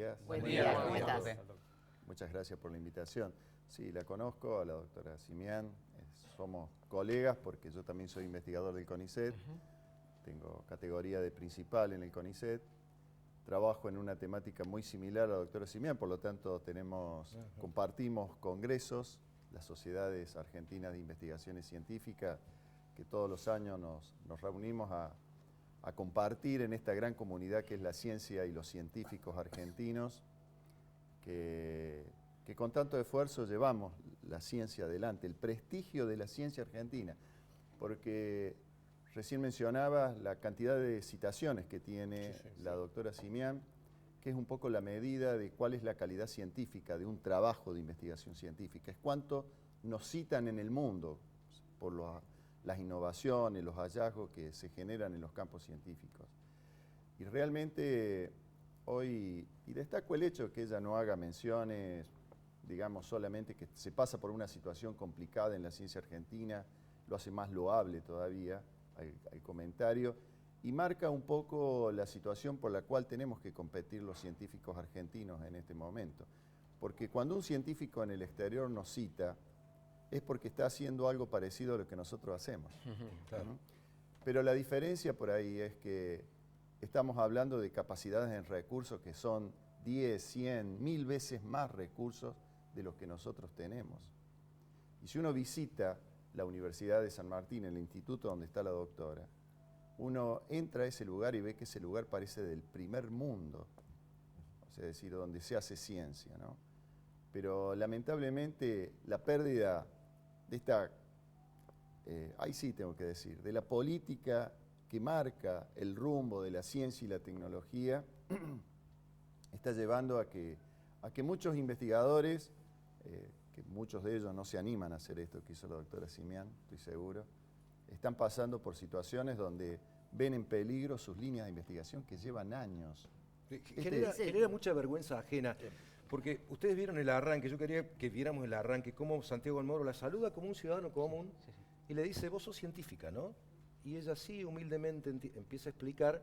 días. Buen día, ¿cómo estás? Muchas gracias por la invitación. Sí, la conozco, a la doctora Simián. Somos colegas porque yo también soy investigador del CONICET. Tengo categoría de principal en el CONICET. Trabajo en una temática muy similar a la doctora Simián, por lo tanto compartimos congresos, las sociedades argentinas de investigaciones científicas, que todos los años nos reunimos a compartir en esta gran comunidad que es la ciencia y los científicos argentinos, que con tanto esfuerzo llevamos la ciencia adelante, el prestigio de la ciencia argentina, porque recién mencionabas la cantidad de citaciones que tiene la doctora Simián, que es un poco la medida de cuál es la calidad científica de un trabajo de investigación científica, es cuánto nos citan en el mundo por las innovaciones, los hallazgos que se generan en los campos científicos. Y realmente hoy, y destaco el hecho de que ella no haga menciones, digamos, solamente que se pasa por una situación complicada en la ciencia argentina, lo hace más loable todavía al comentario, y marca un poco la situación por la cual tenemos que competir los científicos argentinos en este momento. Porque cuando un científico en el exterior nos cita, es porque está haciendo algo parecido a lo que nosotros hacemos. Claro. Pero la diferencia por ahí es que estamos hablando de capacidades en recursos que son 10, 100, 1000 veces más recursos de los que nosotros tenemos. Y si uno visita la Universidad de San Martín, el instituto donde está la doctora, uno entra a ese lugar y ve que ese lugar parece del primer mundo, es decir, donde se hace ciencia, ¿no? Pero lamentablemente la pérdida de esta, ahí sí tengo que decir, de la política que marca el rumbo de la ciencia y la tecnología, está llevando a que muchos investigadores, que muchos de ellos no se animan a hacer esto que hizo la doctora Simián, estoy seguro, están pasando por situaciones donde ven en peligro sus líneas de investigación que llevan años. Genera mucha vergüenza ajena, porque ustedes vieron el arranque, yo quería que viéramos el arranque, cómo Santiago Almagro la saluda como un ciudadano común y le dice, vos sos científica, ¿no? Y ella así humildemente empieza a explicar,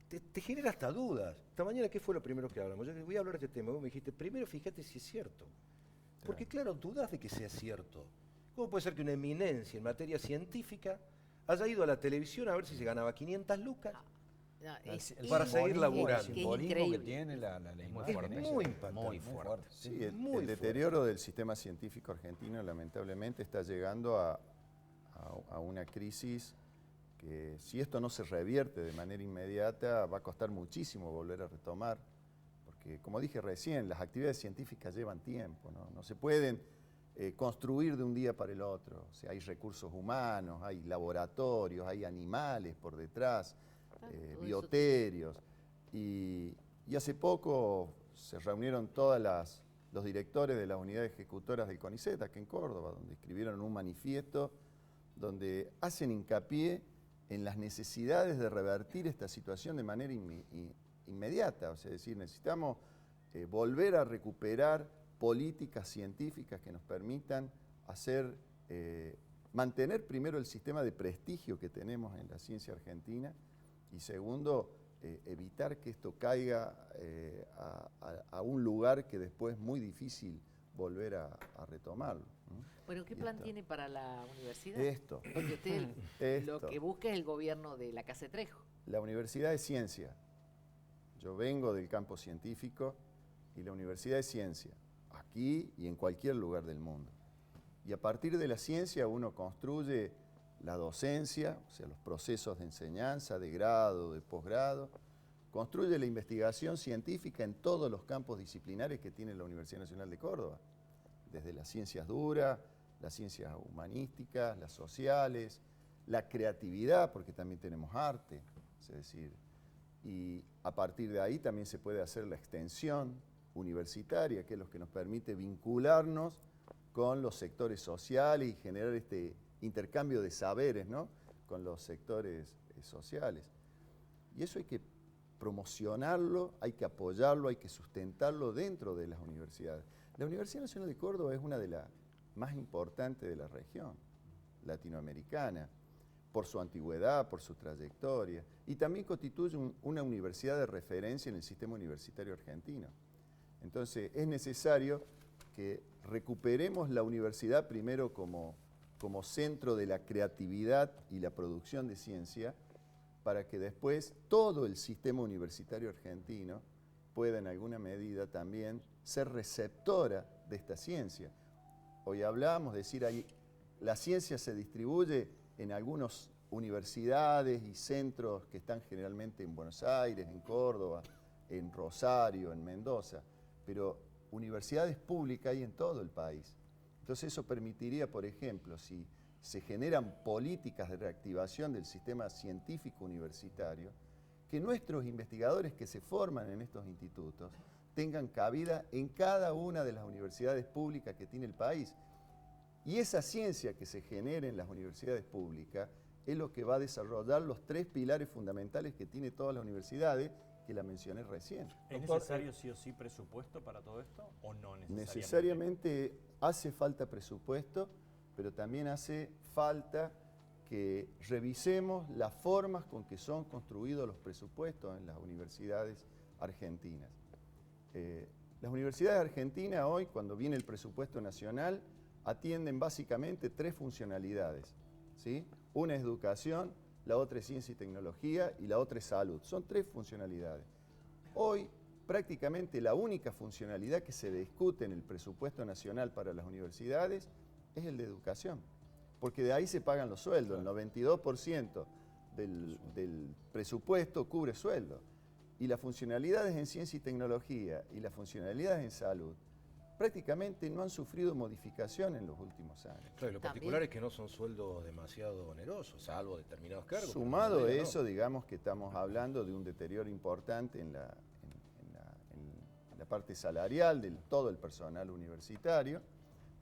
te genera hasta dudas. Esta mañana, ¿qué fue lo primero que hablamos? Yo voy a hablar de este tema, vos me dijiste, primero fíjate si es cierto. Porque claro, dudas de que sea cierto. ¿Cómo puede ser que una eminencia en materia científica haya ido a la televisión a ver si se ganaba 500 lucas para seguir laburando? El simbolismo que tiene la imagen es muy impactante. Muy fuerte. Sí, el deterioro del sistema científico argentino lamentablemente está llegando a una crisis que si esto no se revierte de manera inmediata va a costar muchísimo volver a retomar, porque como dije recién, las actividades científicas llevan tiempo, no se pueden construir de un día para el otro. O sea, hay recursos humanos, hay laboratorios, hay animales por detrás, bioterios. Y hace poco se reunieron los directores de las unidades ejecutoras del CONICET, aquí en Córdoba, donde escribieron un manifiesto donde hacen hincapié en las necesidades de revertir esta situación de manera inmediata. O sea, es decir, necesitamos volver a recuperar políticas científicas que nos permitan mantener primero el sistema de prestigio que tenemos en la ciencia argentina y segundo, evitar que esto caiga a un lugar que después es muy difícil volver a retomarlo. Bueno, ¿qué plan tiene para la universidad? Esto. Porque usted lo que busca es el gobierno de la Casa de Trejo. La universidad es ciencia. Yo vengo del campo científico y la universidad es ciencia, aquí y en cualquier lugar del mundo. Y a partir de la ciencia uno construye la docencia, o sea, los procesos de enseñanza, de grado, de posgrado, construye la investigación científica en todos los campos disciplinares que tiene la Universidad Nacional de Córdoba, desde las ciencias duras, las ciencias humanísticas, las sociales, la creatividad, porque también tenemos arte, es decir, y a partir de ahí también se puede hacer la extensión universitaria, que es lo que nos permite vincularnos con los sectores sociales y generar este intercambio de saberes, ¿no?, con los sectores sociales. Y eso hay que promocionarlo, hay que apoyarlo, hay que sustentarlo dentro de las universidades. La Universidad Nacional de Córdoba es una de las más importantes de la región latinoamericana, por su antigüedad, por su trayectoria, y también constituye una universidad de referencia en el sistema universitario argentino. Entonces es necesario que recuperemos la universidad primero como centro de la creatividad y la producción de ciencia, para que después todo el sistema universitario argentino pueda en alguna medida también ser receptora de esta ciencia. Hoy hablábamos, decir, la ciencia se distribuye en algunas universidades y centros que están generalmente en Buenos Aires, en Córdoba, en Rosario, en Mendoza, pero universidades públicas hay en todo el país. Entonces eso permitiría, por ejemplo, si se generan políticas de reactivación del sistema científico universitario, que nuestros investigadores que se forman en estos institutos tengan cabida en cada una de las universidades públicas que tiene el país. Y esa ciencia que se genere en las universidades públicas es lo que va a desarrollar los 3 pilares fundamentales que tiene todas las universidades, que la mencioné recién. ¿Es necesario sí o sí presupuesto para todo esto o no necesariamente? Necesariamente hace falta presupuesto, pero también hace falta que revisemos las formas con que son construidos los presupuestos en las universidades argentinas. Las universidades argentinas hoy, cuando viene el presupuesto nacional, atienden básicamente 3 funcionalidades, ¿sí? Una es educación, la otra es ciencia y tecnología y la otra es salud. Son 3 funcionalidades. Hoy, prácticamente la única funcionalidad que se discute en el presupuesto nacional para las universidades es el de educación, porque de ahí se pagan los sueldos. El 92% del presupuesto cubre sueldos. Y las funcionalidades en ciencia y tecnología y las funcionalidades en salud prácticamente no han sufrido modificación en los últimos años. Claro, y lo particular es que no son sueldos demasiado onerosos, salvo determinados cargos. Sumado a eso, digamos que estamos hablando de un deterioro importante en la parte salarial de todo el personal universitario,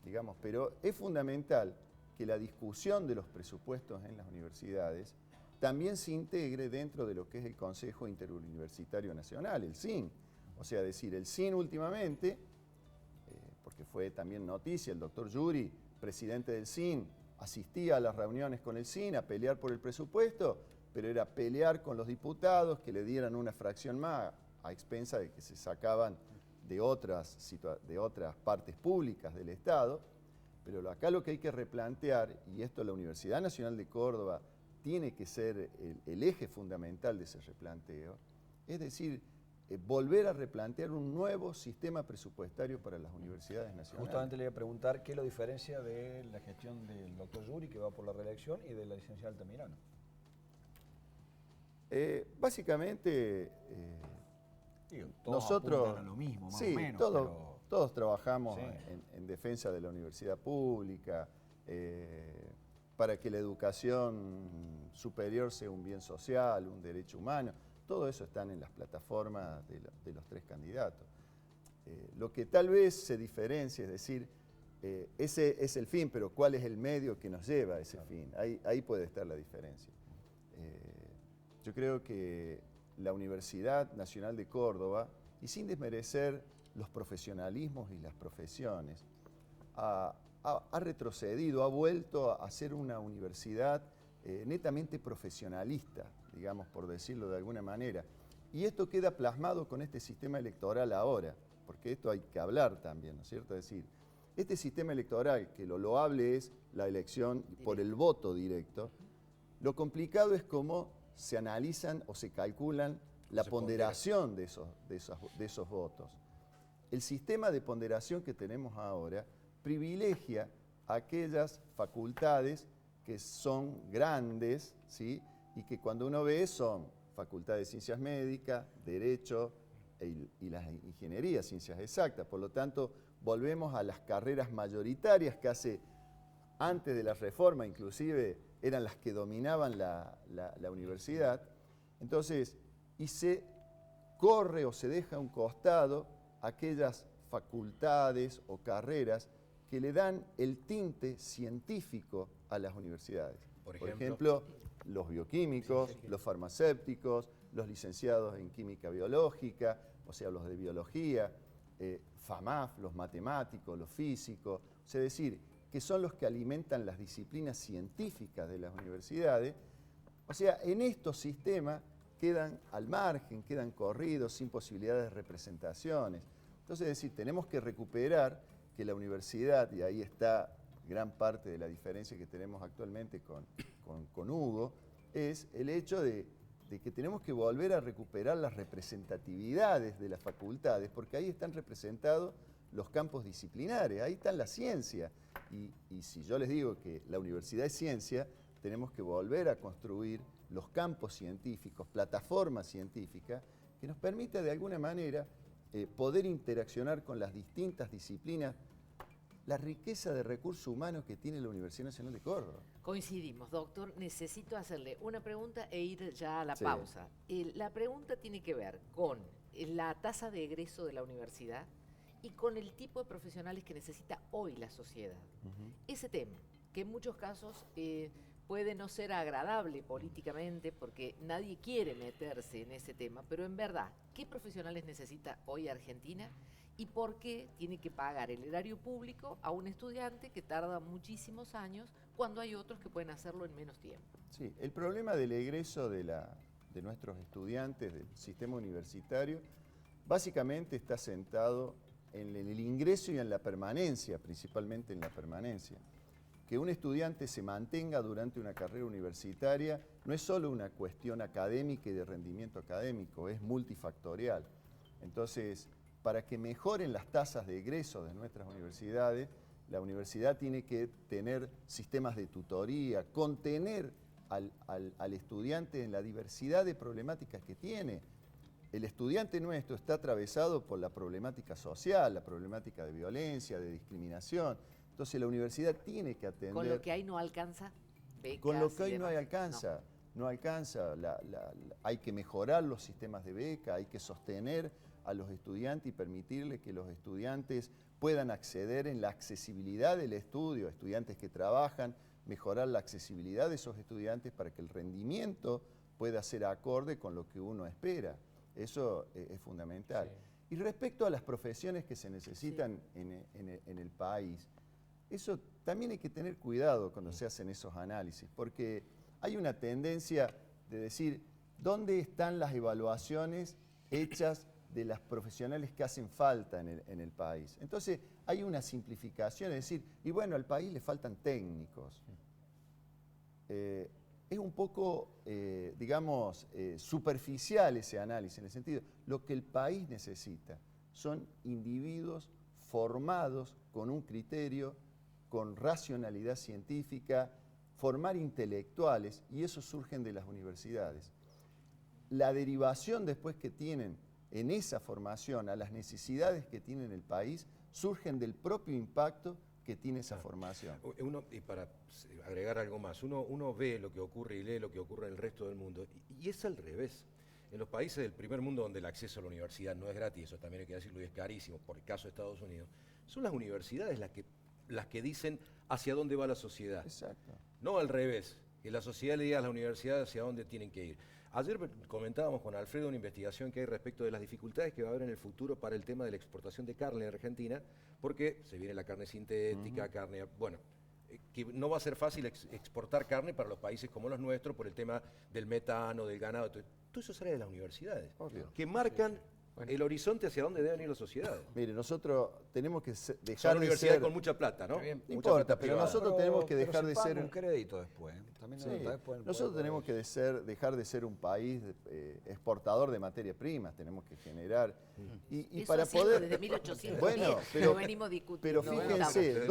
digamos, pero es fundamental que la discusión de los presupuestos en las universidades también se integre dentro de lo que es el Consejo Interuniversitario Nacional, el CIN. O sea, decir, el CIN últimamente, porque fue también noticia, el doctor Yuri, presidente del CIN, asistía a las reuniones con el CIN a pelear por el presupuesto, pero era pelear con los diputados que le dieran una fracción más a expensa de que se sacaban de otras partes públicas del Estado. Pero acá lo que hay que replantear, y esto la Universidad Nacional de Córdoba tiene que ser el eje fundamental de ese replanteo, es decir, volver a replantear un nuevo sistema presupuestario para las universidades nacionales. Justamente le iba a preguntar qué lo diferencia de la gestión del doctor Yuri, que va por la reelección, y de la licenciada Altamirano. Básicamente, todos nosotros a lo mismo, más sí, o menos, todos trabajamos sí, en defensa de la universidad pública, para que la educación superior sea un bien social, un derecho humano. Todo eso están en las plataformas de los 3 candidatos. Lo que tal vez se diferencia, es decir, ese es el fin, pero ¿cuál es el medio que nos lleva a ese fin? Ahí puede estar la diferencia. Yo creo que la Universidad Nacional de Córdoba, y sin desmerecer los profesionalismos y las profesiones, ha retrocedido, ha vuelto a ser una universidad netamente profesionalista, digamos, por decirlo de alguna manera. Y esto queda plasmado con este sistema electoral ahora, porque esto hay que hablar también, ¿no es cierto? Es decir, este sistema electoral, que lo loable es la elección por el voto directo, lo complicado es cómo se analizan o se calculan la ponderación de esos votos. El sistema de ponderación que tenemos ahora privilegia aquellas facultades que son grandes, ¿sí? Y que cuando uno ve son facultades de ciencias médicas, derecho y las ingenierías, ciencias exactas. Por lo tanto, volvemos a las carreras mayoritarias que antes de la reforma inclusive eran las que dominaban la universidad. Entonces, y se corre o se deja a un costado aquellas facultades o carreras que le dan el tinte científico a las universidades. Por ejemplo, los bioquímicos, los farmacéuticos, los licenciados en química biológica, o sea, los de biología, FAMAF, los matemáticos, los físicos, o sea, es decir, que son los que alimentan las disciplinas científicas de las universidades. O sea, en estos sistemas quedan al margen, quedan corridos, sin posibilidades de representaciones. Entonces, es decir, tenemos que recuperar que la universidad, y ahí está gran parte de la diferencia que tenemos actualmente con Hugo, es el hecho de que tenemos que volver a recuperar las representatividades de las facultades, porque ahí están representados los campos disciplinares, ahí está la ciencia. Y si yo les digo que la universidad es ciencia, tenemos que volver a construir los campos científicos, plataformas científicas, que nos permita de alguna manera poder interaccionar con las distintas disciplinas, la riqueza de recursos humanos que tiene la Universidad Nacional de Córdoba. Coincidimos, doctor. Necesito hacerle una pregunta e ir ya a la Sí. pausa. La pregunta tiene que ver con la tasa de egreso de la universidad y con el tipo de profesionales que necesita hoy la sociedad. Ese tema, que en muchos casos puede no ser agradable políticamente porque nadie quiere meterse en ese tema, pero en verdad, ¿qué profesionales necesita hoy Argentina? ¿Y por qué tiene que pagar el erario público a un estudiante que tarda muchísimos años cuando hay otros que pueden hacerlo en menos tiempo? Sí, el problema del egreso de nuestros estudiantes del sistema universitario básicamente está sentado en el ingreso y en la permanencia, principalmente en la permanencia. Que un estudiante se mantenga durante una carrera universitaria no es solo una cuestión académica y de rendimiento académico, es multifactorial. Entonces, para que mejoren las tasas de egreso de nuestras universidades, la universidad tiene que tener sistemas de tutoría, contener al estudiante en la diversidad de problemáticas que tiene. El estudiante nuestro está atravesado por la problemática social, la problemática de violencia, de discriminación. Entonces la universidad tiene que atender... Con lo que hay no alcanza becas. Con lo que y hoy no demás. alcanza. No alcanza. Hay que mejorar los sistemas de beca, hay que sostener a los estudiantes y permitirles que los estudiantes puedan acceder en la accesibilidad del estudio, estudiantes que trabajan, mejorar la accesibilidad de esos estudiantes para que el rendimiento pueda ser acorde con lo que uno espera. Eso es fundamental. Sí. Y respecto a las profesiones que se necesitan en el país, eso también hay que tener cuidado cuando se hacen esos análisis, porque hay una tendencia de decir, ¿dónde están las evaluaciones hechas de las profesionales que hacen falta en el país? Entonces hay una simplificación, es decir, y bueno, al país le faltan técnicos. Es un poco, digamos, superficial ese análisis, en el sentido, lo que el país necesita son individuos formados con un criterio, con racionalidad científica, formar intelectuales, y eso surgen de las universidades. La derivación después que tienen en esa formación a las necesidades que tiene el país, surgen del propio impacto que tiene esa formación. Y para agregar algo más, uno ve lo que ocurre y lee lo que ocurre en el resto del mundo, y es al revés. En los países del primer mundo donde el acceso a la universidad no es gratis, eso también hay que decirlo y es carísimo, por el caso de Estados Unidos, son las universidades las que dicen hacia dónde va la sociedad. Exacto. No al revés, que la sociedad le diga a las universidades hacia dónde tienen que ir. Ayer comentábamos con Alfredo una investigación que hay respecto de las dificultades que va a haber en el futuro para el tema de la exportación de carne en Argentina, porque se viene la carne sintética, carne, bueno, que no va a ser fácil exportar carne para los países como los nuestros por el tema del metano, del ganado, todo eso sale de las universidades, que marcan el horizonte hacia dónde deben ir las sociedades. Mire, nosotros tenemos que dejar de ser... universidades con mucha plata, ¿no? No importa, pero nosotros tenemos que dejar de ser... un crédito después. También nosotros tenemos que dejar de ser un país exportador de materia prima, tenemos que generar... Y para poder... Desde 1800 bueno, lo venimos discutiendo. Pero fíjense,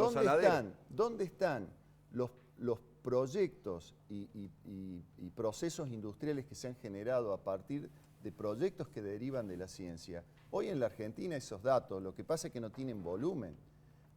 ¿dónde están los proyectos y procesos industriales que se han generado a partir de proyectos que derivan de la ciencia? Hoy en la Argentina esos datos, lo que pasa es que no tienen volumen,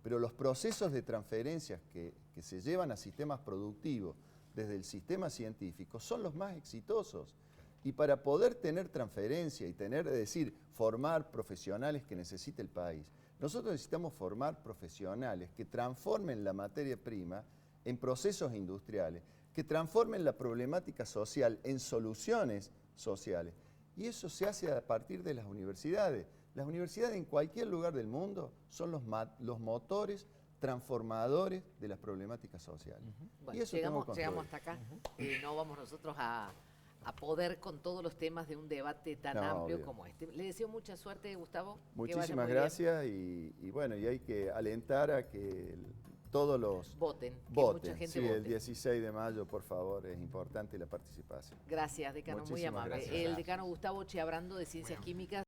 pero los procesos de transferencias que se llevan a sistemas productivos desde el sistema científico son los más exitosos. Y para poder tener transferencia y es decir, formar profesionales que necesite el país, nosotros necesitamos formar profesionales que transformen la materia prima en procesos industriales, que transformen la problemática social en soluciones sociales. Y eso se hace a partir de las universidades. Las universidades en cualquier lugar del mundo son los motores transformadores de las problemáticas sociales. Bueno, y eso llegamos hasta acá. No vamos nosotros a a poder con todos los temas de un debate tan No, amplio obvio. como este. Le deseo mucha suerte, Gustavo. que vaya Muchísimas muy bien. gracias y bueno, y hay que alentar a que todos los Voten, que voten. mucha gente Sí, vote. el 16 de mayo, por favor, es importante la participación. Gracias, decano, muy Muchísimas amable. gracias. El decano Gustavo Cheabrando de Ciencias Químicas.